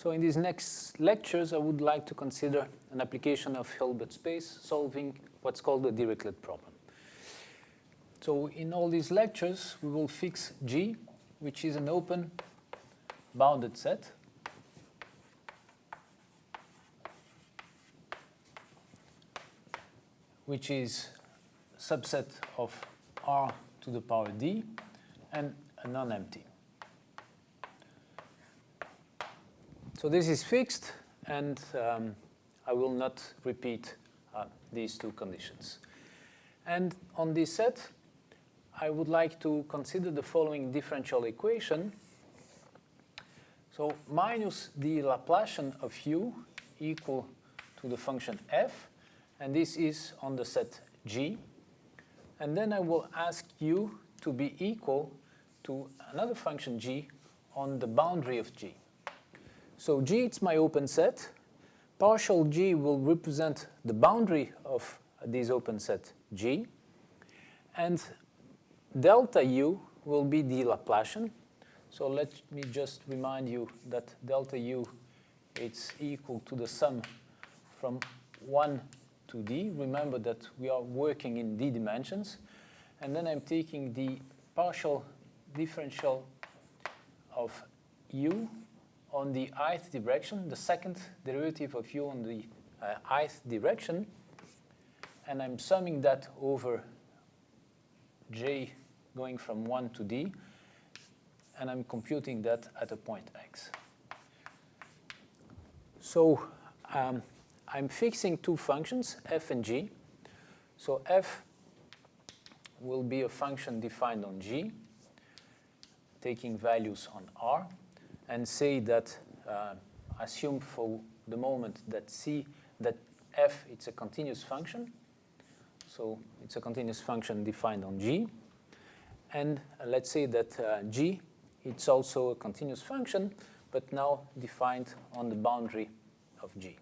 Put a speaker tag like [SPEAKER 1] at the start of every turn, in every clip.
[SPEAKER 1] So in these next lectures, I would like to consider an application of Hilbert space solving what's called the Dirichlet problem. So in all these lectures, we will fix G, which is an open bounded set. Which is a subset of R to the power D and a non-empty. So this is fixed, and I will not repeat these two conditions. And on this set, I would like to consider the following differential equation. So minus the Laplacian of u equal to the function f, and this is on the set G. And then I will ask u to be equal to another function g on the boundary of G. So G, it's my open set. Partial G will represent the boundary of this open set G. And delta u will be the Laplacian. So let me just remind you that delta u, it's equal to the sum from 1 to d. Remember that we are working in d dimensions. And then I'm taking the partial differential of u on the ith direction, the second derivative of u on the ith direction, and I'm summing that over j going from 1 to d, and I'm computing that at a point x. So I'm fixing two functions, f and g. So f will be a function defined on G, taking values on R, and say that, assume for the moment that f, it's a continuous function. So it's a continuous function defined on G. And let's say that G, it's also a continuous function, but now defined on the boundary of G.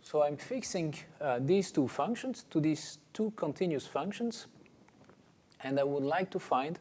[SPEAKER 1] So I'm fixing these two functions to these two continuous functions, and I would like to find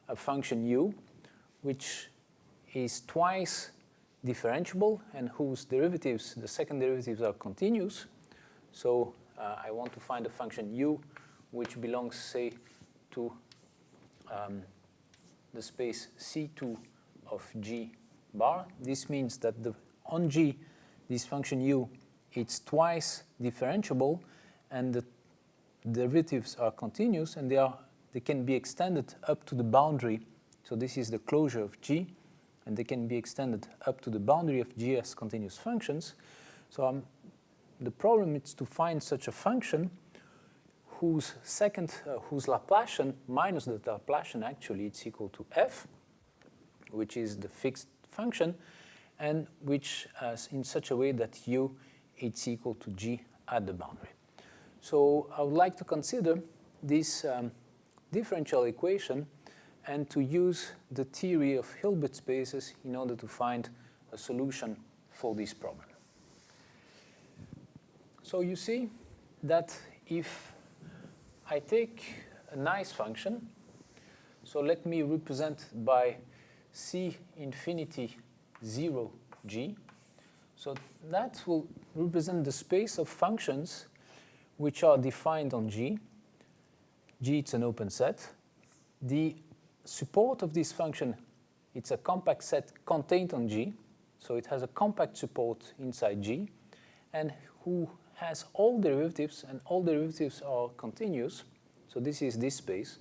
[SPEAKER 1] a function u which is twice differentiable and whose derivatives, the second derivatives, are continuous. So I want to find a function u which belongs, say, to the space C2 of G bar. This means that on G, this function u, it's twice differentiable, and the derivatives are continuous, and they can be extended up to the boundary. So this is the closure of G, and they can be extended up to the boundary of G as continuous functions. So the problem is to find such a function whose Laplacian minus the Laplacian, actually, it's equal to f, which is the fixed function, and which in such a way that u, it's equal to G at the boundary. So I would like to consider this differential equation and to use the theory of Hilbert spaces in order to find a solution for this problem. So you see that if I take a nice function, so let me represent by C infinity 0 G. So that will represent the space of functions which are defined on G. G, it's an open set. The support of this function, it's a compact set contained on G. So it has a compact support inside G, and who has all derivatives, and all derivatives are continuous. So this is this space.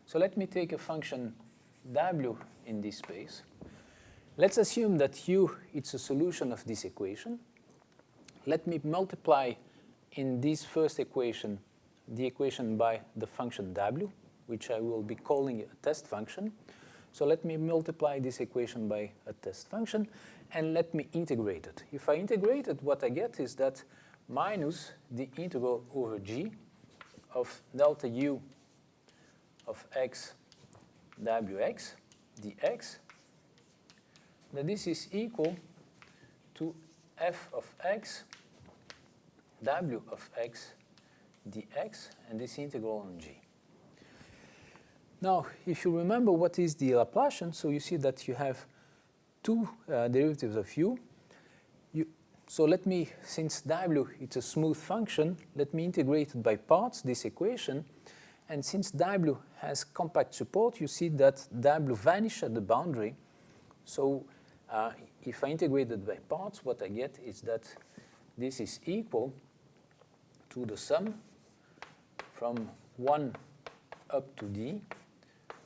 [SPEAKER 1] So let me take a function w in this space. Let's assume that u, it's a solution of this equation. Let me multiply in this first equation the equation by the function w, which I will be calling a test function. So let me multiply this equation by a test function, and let me integrate it. If I integrate it, what I get is that minus the integral over G of delta u of x wx dx, that this is equal to f of x w of x dx, and this integral on G. Now, if you remember what is the Laplacian, so you see that you have two derivatives of u. So let me, since w it's a smooth function, let me integrate it by parts, this equation. And since w has compact support, you see that w vanishes at the boundary. So if I integrate it by parts, what I get is that this is equal to the sum from 1 up to d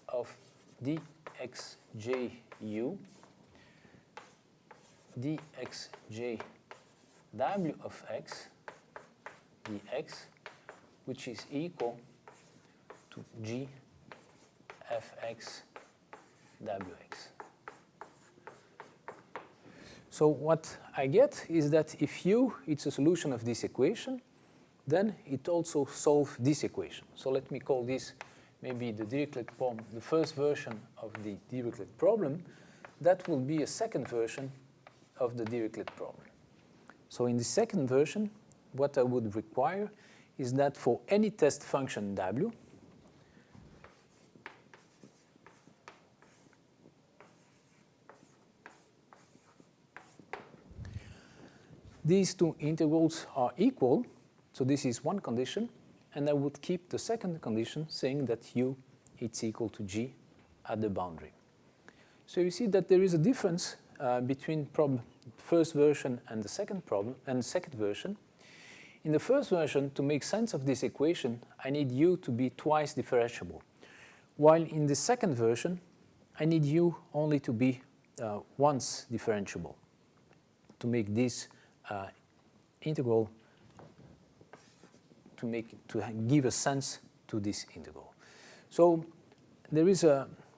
[SPEAKER 1] of dxju dxj w of x dx, which is equal to g fx wx. So what I get is that if u it's a solution of this equation, then it also solves this equation. So let me call this maybe the Dirichlet problem, the first version of the Dirichlet problem. That will be a second version of the Dirichlet problem. So in the second version, what I would require is that for any test function w, these two integrals are equal. So this is one condition, and I would keep the second condition saying that u is equal to g at the boundary. So you see that there is a difference between first version and the second problem and the second version. In the first version, to make sense of this equation, I need u to be twice differentiable, while in the second version, I need u only to be once differentiable to make this integral, to give a sense to this integral. So there is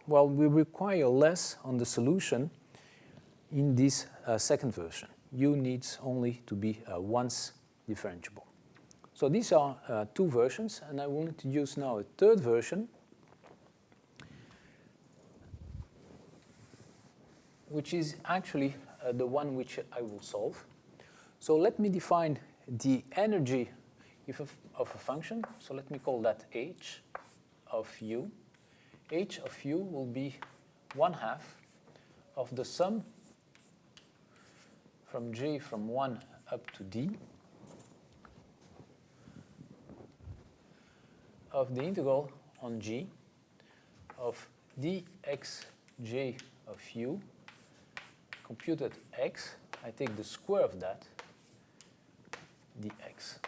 [SPEAKER 1] we require less on the solution in this second version. U needs only to be once differentiable. So these are two versions, and I will introduce now a third version, which is actually the one which I will solve. So let me define the energy of a function. So let me call that h of u. H of u will be 1/2 of the sum from j from 1 up to d of the integral on g of dxj of u computed x. I take the square of that dx.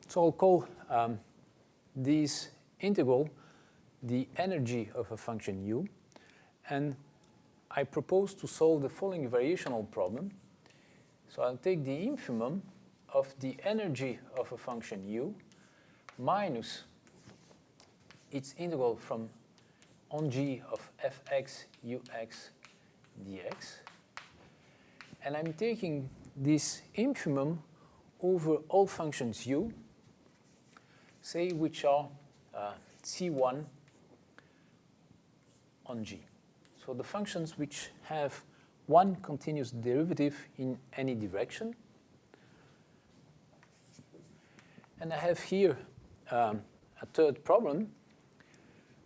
[SPEAKER 1] So I'll call this integral the energy of a function u, and I propose to solve the following variational problem. So I'll take the infimum of the energy of a function u minus its integral from on g of fx ux dx, and I'm taking this infimum over all functions u, say which are C1 on G. So the functions which have one continuous derivative in any direction. And I have here a third problem.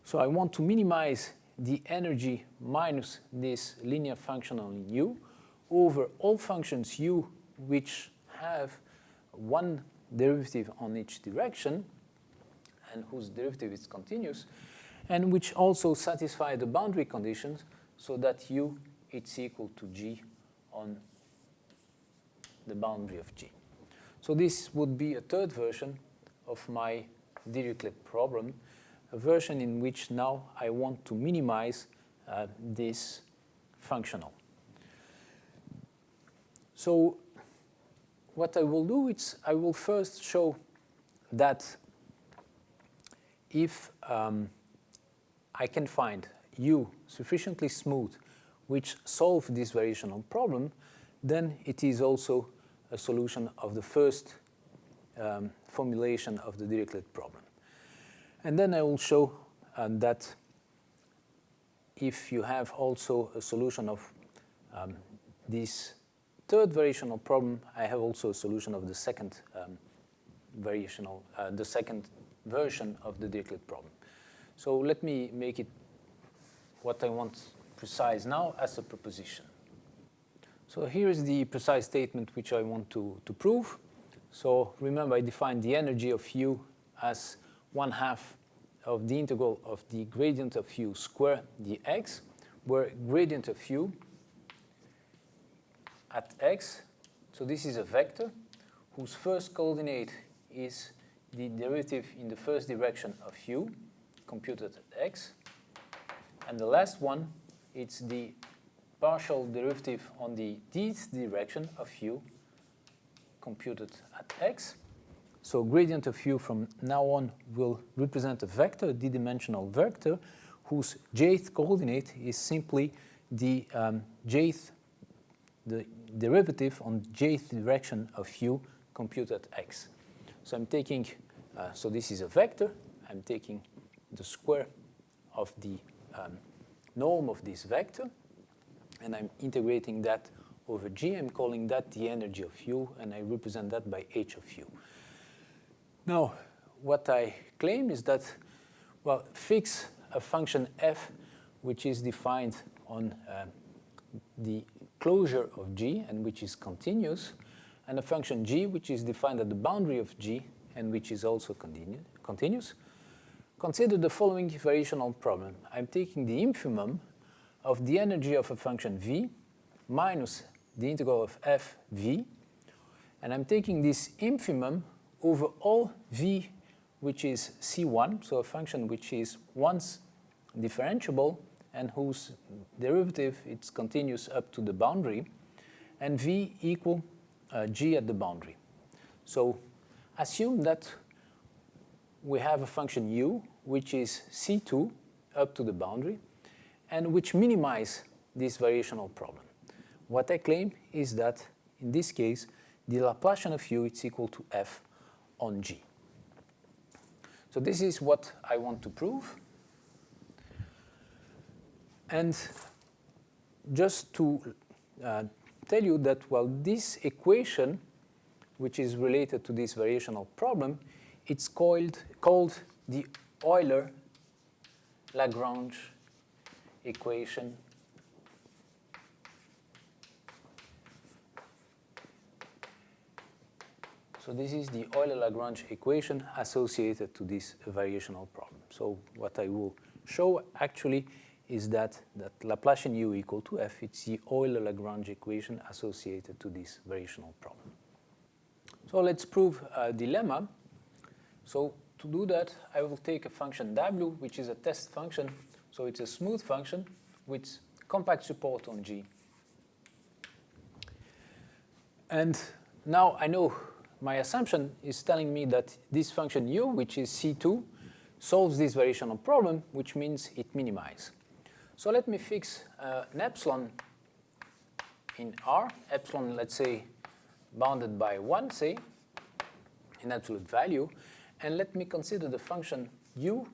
[SPEAKER 1] So I want to minimize the energy minus this linear function on u over all functions u which have one derivative on each direction and whose derivative is continuous, and which also satisfy the boundary conditions so that u is equal to g on the boundary of g. So this would be a third version of my Dirichlet problem, a version in which now I want to minimize this functional. So what I will do is I will first show that if I can find u sufficiently smooth which solve this variational problem, then it is also a solution of the first formulation of the Dirichlet problem. And then I will show that if you have also a solution of this third variational problem, I have also a solution of the second the second version of the Dirichlet problem. So let me make it what I want precise now as a proposition. So here is the precise statement which I want to prove. So remember, I defined the energy of u as 1/2 of the integral of the gradient of u square dx, where gradient of u at x, so this is a vector whose first coordinate is the derivative in the first direction of u, computed at x, and the last one, it's the partial derivative on the dth direction of u, computed at x. So gradient of u from now on will represent a vector, a d-dimensional vector, whose jth coordinate is simply the the derivative on jth direction of u computed at x. So I'm taking, so this is a vector, I'm taking the square of the norm of this vector, and I'm integrating that over g. I'm calling that the energy of u, and I represent that by h of u. Now, what I claim is that, well, fix a function f which is defined on the closure of g and which is continuous, and a function g which is defined at the boundary of g and which is also continuous. Consider the following variational problem. I'm taking the infimum of the energy of a function v minus the integral of f v, and I'm taking this infimum over all v which is c1, so a function which is once differentiable and whose derivative is continuous up to the boundary, and v equal g at the boundary. So assume that we have a function u which is c2 up to the boundary and which minimize this variational problem. What I claim is that in this case the Laplacian of u is equal to f on g. So this is what I want to prove. And just to tell you that, well, this equation, which is related to this variational problem, it's called the Euler-Lagrange equation . So this is the Euler-Lagrange equation associated to this variational problem. So what I will show actually is that Laplacian u equal to f, it's the Euler-Lagrange equation associated to this variational problem. So let's prove a dilemma. So to do that, I will take a function w, which is a test function. So it's a smooth function with compact support on g. And now I know my assumption is telling me that this function u, which is c2, solves this variational problem, which means it minimizes. So let me fix an epsilon in R, epsilon, let's say, bounded by 1, say, in absolute value, and let me consider the function u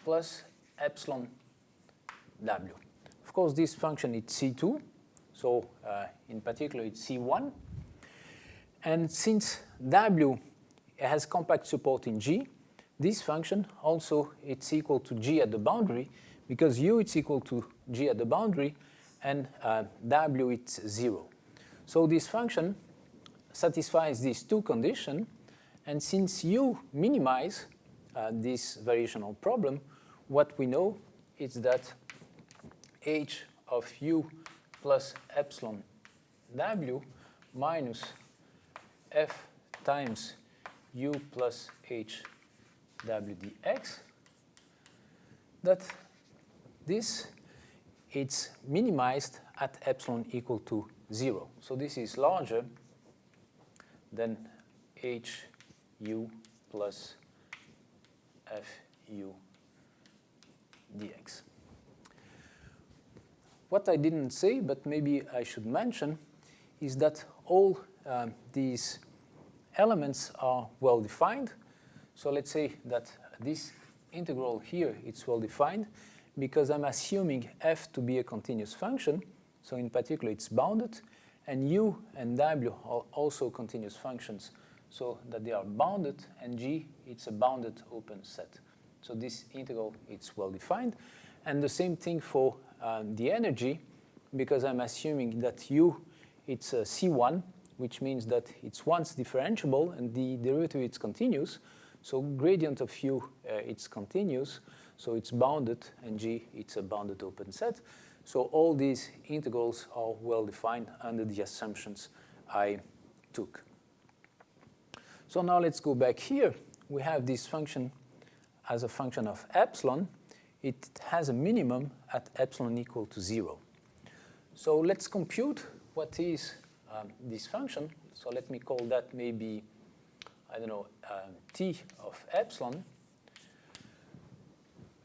[SPEAKER 1] plus epsilon w. Of course, this function is c2, so in particular it's c1, and since w has compact support in g, this function also it's equal to g at the boundary, because u is equal to g at the boundary and w it's 0. So this function satisfies these two conditions, and since u minimize this variational problem, what we know is that h of u plus epsilon w minus f times u plus h w dx, that this it's minimized at epsilon equal to 0. So this is larger than h u plus f u dx. What I didn't say, but maybe I should mention, is that all these elements are well defined. So let's say that this integral here it's well defined because I'm assuming f to be a continuous function. So in particular it's bounded, and u and w are also continuous functions, so that they are bounded, and g it's a bounded open set. So this integral it's well defined, and the same thing for the energy, because I'm assuming that u, it's C1, which means that it's once differentiable and the derivative is continuous. So gradient of u, it's continuous, so it's bounded, and G, it's a bounded open set. So all these integrals are well defined under the assumptions I took. So now let's go back here. We have this function as a function of epsilon. It has a minimum at epsilon equal to 0. So let's compute what is this function. So let me call that maybe, I don't know, t of epsilon.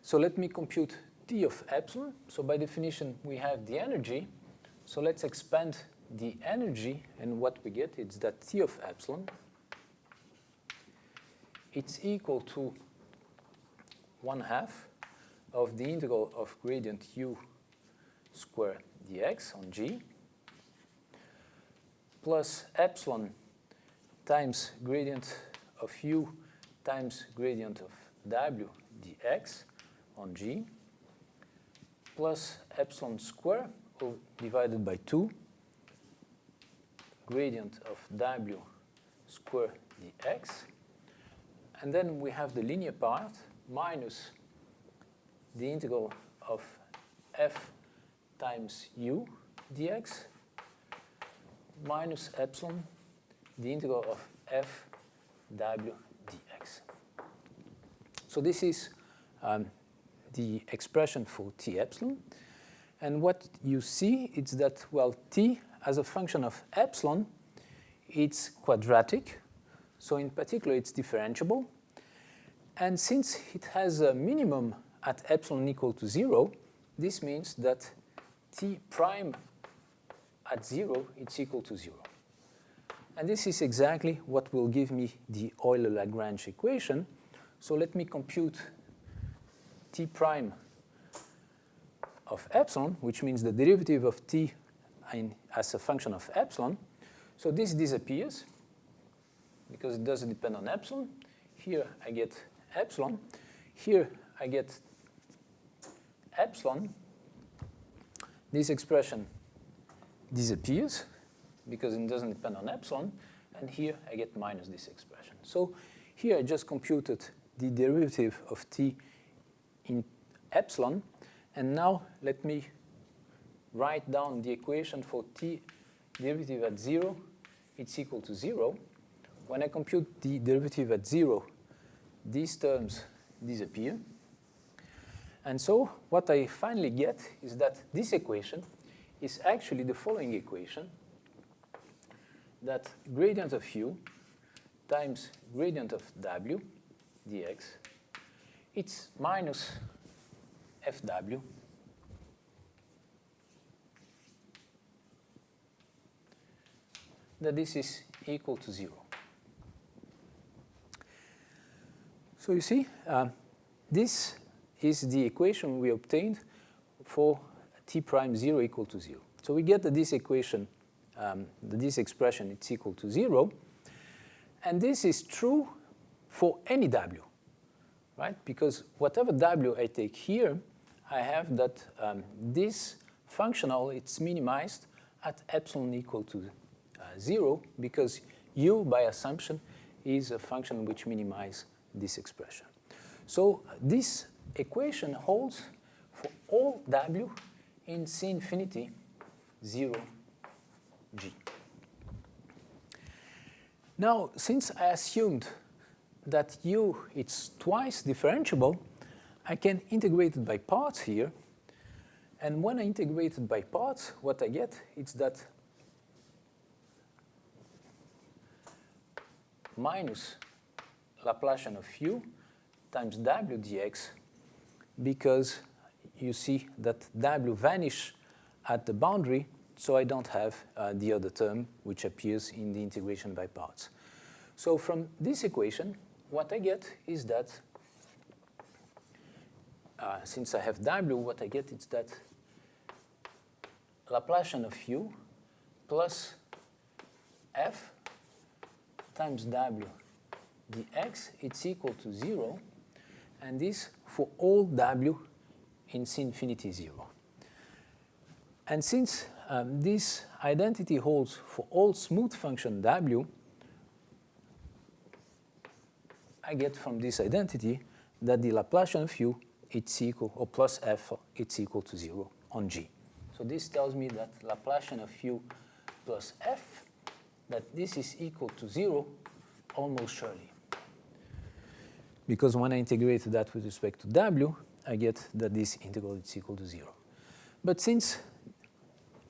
[SPEAKER 1] So let me compute t of epsilon. So by definition, we have the energy. So let's expand the energy, and what we get is that t of epsilon, it's equal to 1/2 of the integral of gradient u squared dx on G, plus epsilon times gradient of u times gradient of w dx on G, plus epsilon square divided by 2, gradient of w square dx. And then we have the linear part minus the integral of f times u dx minus epsilon, the integral of f w dx. So this is the expression for t epsilon. And what you see is that, well, t as a function of epsilon, it's quadratic. So in particular, it's differentiable. And since it has a minimum at epsilon equal to 0, this means that t prime at 0 is equal to 0. And this is exactly what will give me the Euler-Lagrange equation. So let me compute t prime of epsilon, which means the derivative of t as a function of epsilon. So this disappears because it doesn't depend on epsilon. Here I get epsilon. Here I get epsilon. This expression disappears because it doesn't depend on epsilon. And here I get minus this expression. So here I just computed the derivative of t in epsilon. And now let me write down the equation for t derivative at 0. It's equal to 0. When I compute the derivative at 0, these terms disappear. And so what I finally get is that this equation is actually the following equation, that gradient of u times gradient of w dx, it's minus fw that this is equal to 0. So you see, this is the equation we obtained for t prime 0 equal to 0. So we get that this equation, this expression, it's equal to 0. And this is true for any w, right? Because whatever w I take here, I have that this functional, it's minimized at epsilon equal to 0, because u, by assumption, is a function which minimizes this expression. So this equation holds for all w in C infinity 0 G. Now, since I assumed that u it's twice differentiable, I can integrate it by parts here. And when I integrate it by parts, what I get is that minus Laplacian of u times w dx, because you see that w vanish at the boundary, so I don't have the other term which appears in the integration by parts. So from this equation, what I get is that, since I have w, what I get is that Laplacian of u plus f times w dx, it's equal to 0, and this for all w in C infinity 0. And since this identity holds for all smooth function w, I get from this identity that the Laplacian of u it's equal, or plus f, it's equal to 0 on G. So this tells me that Laplacian of u plus f, that this is equal to 0 almost surely. Because when I integrate that with respect to w, I get that this integral is equal to 0. But since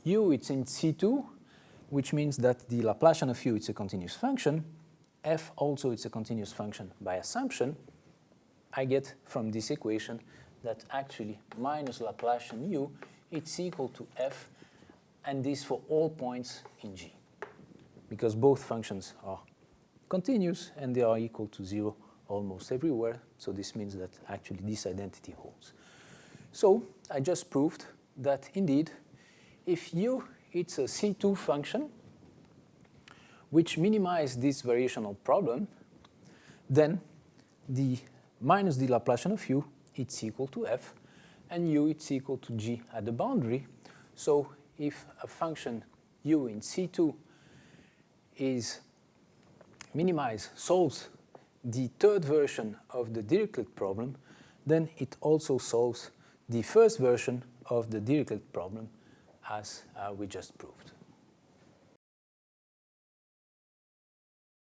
[SPEAKER 1] u it's in C2, which means that the Laplacian of u is a continuous function, f also is a continuous function by assumption, I get from this equation that actually minus Laplacian u it's equal to f, and this for all points in G. Because both functions are continuous and they are equal to 0 almost everywhere, so this means that actually this identity holds. So I just proved that indeed, if u it's a C2 function which minimizes this variational problem, then the minus the Laplacian of u it's equal to f, and u it's equal to G at the boundary. So if a function u in C2 is minimized, solves the third version of the Dirichlet problem, then it also solves the first version of the Dirichlet problem, as we just proved.